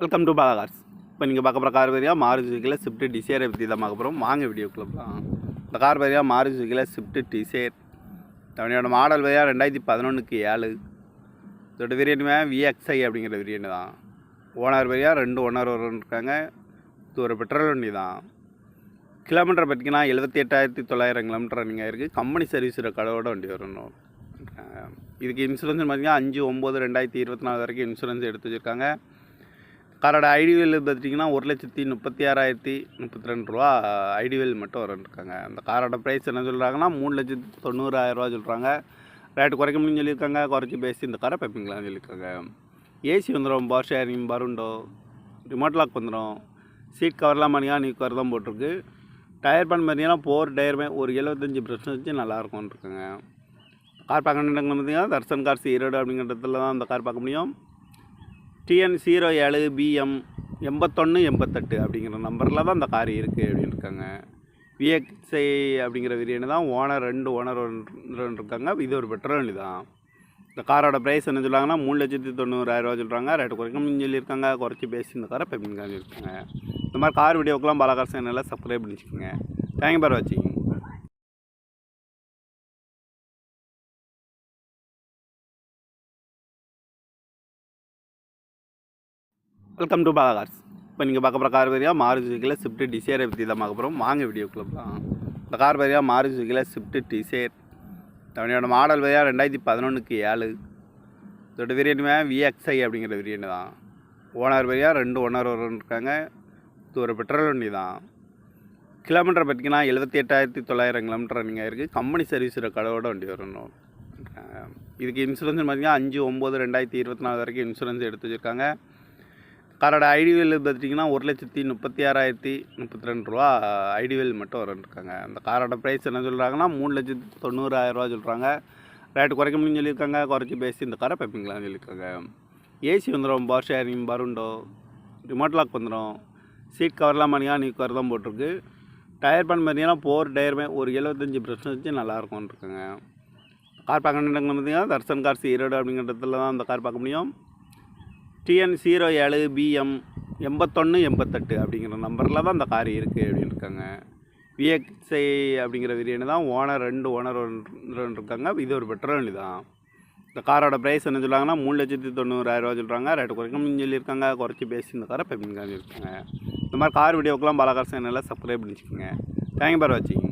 Welcome to Bala cars. இப்போ நீங்கள் பார்க்க போகிற கார் வேரியா மாருதி சுசுக்கியில் ஸ்விஃப்ட் டிசைரை பற்றி தான் பார்க்க போகிறோம். வாங்க வீடியோக்குள்ள போகலாம். இந்த கார் வேரியா மாருதி சுசுக்கியில் ஸ்விஃப்ட் டிசைர் தமிழோட மாடல் வேரியா 2011க்கு 7. இதோட வேரியன்ட்டுமே VXI அப்படிங்கிற வேரியன்ட் தான். ஓனர் வேரியா 2 ஓனர் இருக்காங்க. இது ஒரு பெட்ரோல் வண்டி தான். கிலோமீட்டர் பார்த்திங்கன்னா 78,900 கிலோமீட்டர் நீங்கள் இருக்குது. கம்பெனி சர்வீஸ் ரெக்கார்டோட வண்டி வரணும். இதுக்கு இன்சூரன்ஸ் பார்த்திங்கன்னா 5/9/2024 வரைக்கும் இன்சூரன்ஸ் எடுத்து வச்சுருக்காங்க. காரோட ஐடிவேல் பார்த்திங்கன்னா 1,36,032 ரூபா ஐடிவேல் மட்டும் வரன்ட்ருக்காங்க. அந்த காரோட ப்ரைஸ் என்ன சொல்கிறாங்கன்னா 3,90,000 ரூபா சொல்கிறாங்க. ரேட்டு குறைக்க முடியும்னு சொல்லியிருக்காங்க. குறைச்சி பேசி இந்த காரை பைப்பிங்களான்னு சொல்லியிருக்காங்க. ஏசி வந்துடும், பவர் ஷேரிங், பருண்டோ, ரிமோட் லாக் வந்துடும். சீட் கவர்லாம் பண்ணிங்கன்னா நியூ கவர் தான் போட்டிருக்கு. டயர் பண்ண பார்த்தீங்கன்னா 4 டயருமே ஒரு 75% நல்லாயிருக்கும்னு இருக்குங்க. கார் பார்க்கணுன்னு பார்த்தீங்கன்னா தர்சன் கார்ஸ் ஈரோடு அப்படிங்கிறதுல தான் அந்த கார் பார்க்க முடியும். TN 07BM 8188 அப்படிங்கிற நம்பரில் தான் அந்த கார் இருக்குது அப்படின்னு இருக்காங்க. VXI அப்படிங்கிற வேரியன்ட் தான். ஓனர் 2 ஓனர் இருக்காங்க. இது ஒரு பெட்ரோல் வண்டி தான். இந்த காரோட ப்ரைஸ் என்ன சொல்கிறாங்கன்னா 3,90,000 ரூபா சொல்கிறாங்க. ரேட்டு குறைக்கணும்னு சொல்லியிருக்காங்க. குறைச்சி பேசி இந்த காரை பேமெண்ட் சொல்லியிருக்காங்க. இந்த மாதிரி கார் வீடியோக்கெலாம் பாலா கார் சேனலில் சப்ஸ்கிரைப் பண்ணிச்சுக்கோங்க. தேங்க்யூ ஃபார் வாட்சிங். Welcome to Bala cars. இப்போ நீங்கள் பார்க்க போகிற கார் வேரியா மாருதி சுசுக்கியில் ஸ்விஃப்ட் டிசைரை பற்றி தான் பார்க்க போகிறோம். வாங்க வீடியோக்குள்ள போகலாம். இந்த கார் வேரியா மாருதி சுசுக்கியில் ஸ்விஃப்ட் டிசைர் தமிழோட மாடல் வேரியா 2011க்கு 7. இதோட வேரியன்ட்டுமே VXI அப்படிங்கிற வேரியன்ட் தான். ஓனர் வேரியா 2 ஓனர் இருக்காங்க. இது ஒரு பெட்ரோல் வண்டி தான். கிலோமீட்டர் பார்த்திங்கன்னா 78,900 கிலோமீட்டர் நீங்கள் இருக்குது. கம்பெனி சர்வீஸ் ரெக்கார்டோட வண்டி வரணும். இதுக்கு இன்சூரன்ஸ் பார்த்திங்கன்னா 5/9/2024 வரைக்கும் இன்சூரன்ஸ் எடுத்து வச்சுருக்காங்க. காரோட ஐடிவேல் பார்த்திங்கன்னா 1,36,032 ரூபா ஐடிவேல் மட்டும் வரன்ட்ருக்காங்க. அந்த காரோட ப்ரைஸ் என்ன சொல்கிறாங்கன்னா 3,90,000 ரூபா சொல்கிறாங்க. ரேட்டு குறைக்க முடியும்னு சொல்லியிருக்காங்க. குறைச்சி பேசி இந்த காரை பைப்பிங்களான்னு சொல்லியிருக்காங்க. ஏசி வந்துடும், பவர் ஷேரிங், பருண்டோ, ரிமோட் லாக் வந்துடும். சீட் கவர்லாம் பண்ணிங்கன்னா நியூ கவர் தான் போட்டிருக்கு. டயர் பண்ண பார்த்தீங்கன்னா 4 டயருமே ஒரு 75% நல்லாயிருக்கும்னு இருக்குங்க. கார் பார்க்கணுன்னு பார்த்தீங்கன்னா தர்சன் கார்ஸ் ஈரோடு அப்படிங்கிறதுல தான் அந்த கார் பார்க்க முடியும். TN 07BM 8188 அப்படிங்கிற நம்பரில் தான் அந்த கார் இருக்குது அப்படின்னு இருக்காங்க. VXI அப்படிங்கிற வேரியன்ட் தான். ஓனர் 2 ஓனர் இருக்காங்க. இது ஒரு பெட்ரோல் வண்டி தான். இந்த காரோட ப்ரைஸ் என்ன சொல்கிறாங்கன்னா 3,90,000 ரூபா சொல்கிறாங்க. ரேட்டு குறைக்கணும்னு சொல்லியிருக்காங்க. குறைச்சி பேசி இந்த காரை பேமெண்ட் சொல்லியிருக்காங்க. இந்த மாதிரி கார் வீடியோக்கெலாம் பாலா கார் சேனலில் சப்ஸ்கிரைப் பண்ணிச்சுக்கோங்க. தேங்க்யூ ஃபார் வாட்சிங்.